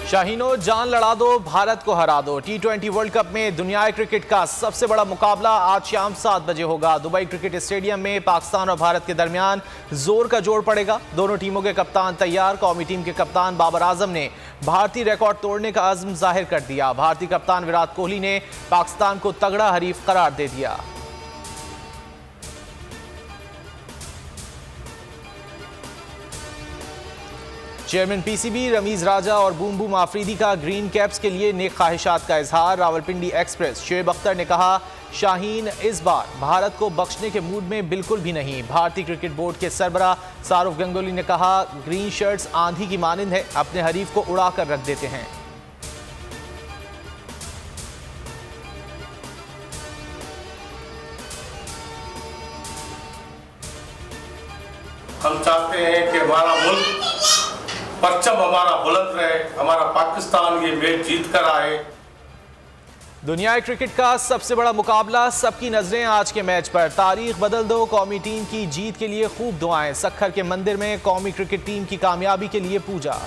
शाहीनो जान लड़ा दो, भारत को हरा दो। T20 वर्ल्ड कप में दुनियाई क्रिकेट का सबसे बड़ा मुकाबला आज शाम 7 बजे होगा। दुबई क्रिकेट स्टेडियम में पाकिस्तान और भारत के दरमियान जोर का जोड़ पड़ेगा। दोनों टीमों के कप्तान तैयार। कौमी टीम के कप्तान बाबर आजम ने भारतीय रिकॉर्ड तोड़ने का अज़्म जाहिर कर दिया। भारतीय कप्तान विराट कोहली ने पाकिस्तान को तगड़ा हरीफ करार दे दिया। चेयरमैन पीसीबी रमीज राजा और बूम बूम आफरीदी का ग्रीन कैप्स के लिए नेक ख्वाहिशात का इजहार। रावलपिंडी एक्सप्रेस शुएब अख्तर ने कहा, शाहीन इस बार भारत को बख्शने के मूड में बिल्कुल भी नहीं। भारतीय क्रिकेट बोर्ड के सरबराह सौरव गंगुली ने कहा, ग्रीन शर्ट्स आंधी की मानिंद है, अपने हरीफ को उड़ा कर रख देते हैं। हम चाहते हैं कि हमारा मुल्क परचम हमारा बुलंद रहे, हमारा पाकिस्तान ये मैच जीत कर आए। दुनियाई क्रिकेट का सबसे बड़ा मुकाबला, सबकी नजरें आज के मैच पर। तारीख बदल दो, कौमी टीम की जीत के लिए खूब दुआएं। सक्खर के मंदिर में कौमी क्रिकेट टीम की कामयाबी के लिए पूजा।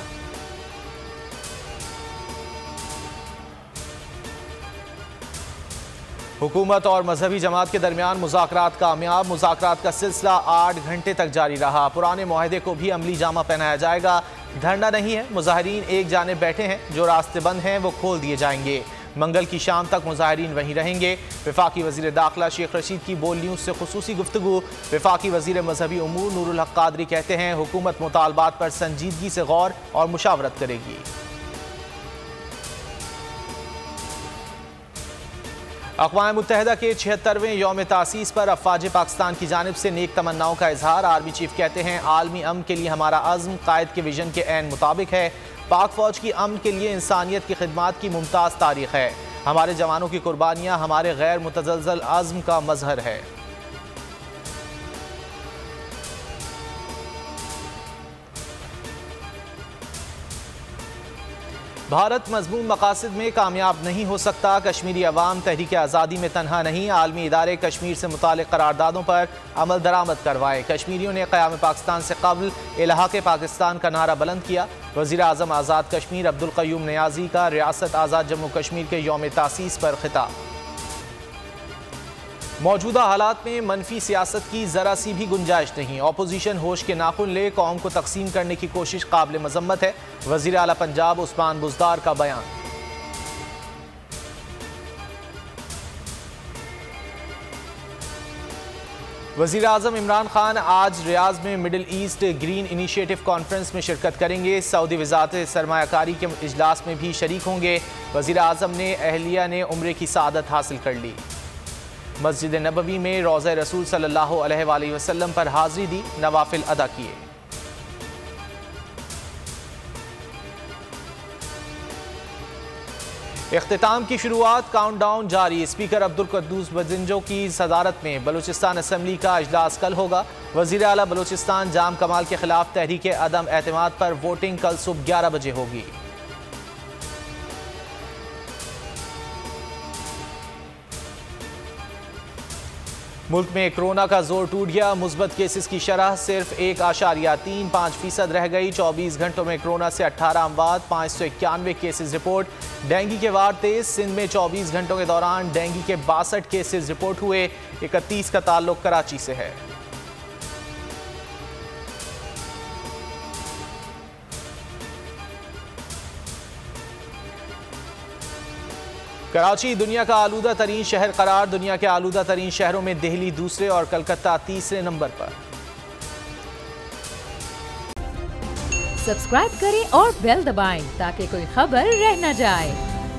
हुकूमत और मजहबी जमात के दरमियान मुज़ाकरात कामयाब। मुज़ाकरात का सिलसिला 8 घंटे तक जारी रहा। पुराने मुआहदे को भी अमली जामा पहनाया जाएगा। धरना नहीं है, मुजाहिरीन एक जानिब बैठे हैं। जो रास्ते बंद हैं वो खोल दिए जाएंगे। मंगल की शाम तक मुजाहिरीन वहीं रहेंगे। वफाकी वज़ीर दाखिला शेख रशीद की बोल न्यूज़ से खुसूसी गुफ्तगू। वफाकी वज़ीर मजहबी उमूर नूरुल हक कादरी कहते हैं, हुकूमत मुतालबात पर संजीदगी से गौर और मुशावरत करेगी। अक़वाम मुत्तहिदा के 76वें यौम तासीस पर अफ़वाज पाकिस्तान की जानिब से नेक तमन्नाओं का इजहार। आर्मी चीफ कहते हैं, आलमी अमन के लिए हमारा अज़्म कायद के विजन के ऐन मुताबिक है। पाक फ़ौज की अमन के लिए इंसानियत की खिदमात की मुमताज़ तारीख़ है। हमारे जवानों की कुर्बानियाँ हमारे गैर मुतज़लज़ल अज़्म का मज़हर है। भारत मज़मून मकासद में कामयाब नहीं हो सकता। कश्मीरी अवाम तहरीक आज़ादी में तनहा नहीं। आलमी इदारे कश्मीर से मुतालिक करारदादों पर अमल दरामद करवाए। कश्मीरियों ने क़याम पाकिस्तान से कबल इलाक़े पाकिस्तान का नारा बुलंद किया। वज़ीर आज़म आज़ाद कश्मीर अब्दुल क़य्यूम नियाज़ी का रियासत आज़ाद जम्मू कश्मीर के यौम तासीस पर खिताब। मौजूदा हालात में मनफी सियासत की ज़रा सी भी गुंजाइश नहीं। अपोजिशन होश के नाखुन ले कौम को तकसीम करने की कोशिश काबिल मजम्मत है। वज़ीर आला पंजाब उस्मान बुज़दार का बयान। वज़ीर आज़म इमरान खान आज रियाज में middle east green initiative conference में शिरकत करेंगे। सऊदी वज़ारत सरमायाकारी के इजलास में भी शरीक होंगे। वज़ीर आज़म ने अहलिया ने उम्रे की सआदत हासिल कर ली। मस्जिद नबवी में रोज़ा रसूल सल्लल्लाहु अलैहि वसल्लम पर हाज़री दी, नवाफिल अदा किए। इख्तिताम की शुरुआत, काउंटडाउन जारी। स्पीकर अब्दुल कुद्दूस बजिंजो की सदारत में बलूचिस्तान असम्बली का इजलास कल होगा। वज़ीर आला बलूचिस्तान जाम कमाल के खिलाफ तहरीक अदम एतमाद पर वोटिंग कल सुबह 11 बजे होगी। मुल्क में कोरोना का जोर टूट गया। मुस्बत केसेस की शरह सिर्फ 1.35% रह गई। 24 घंटों में कोरोना से 18 अमवात, 591 केसेस रिपोर्ट। डेंगू के वार तेज। सिंध में 24 घंटों के दौरान डेंगू के 62 केसेस रिपोर्ट हुए। 31 का ताल्लुक कराची से है। कराची दुनिया का आलूदा तरीन शहर करार। दुनिया के आलूदा तरीन शहरों में दिल्ली दूसरे और कलकत्ता तीसरे नंबर पर। सब्सक्राइब करें और बेल दबाएं ताकि कोई खबर रह न जाए।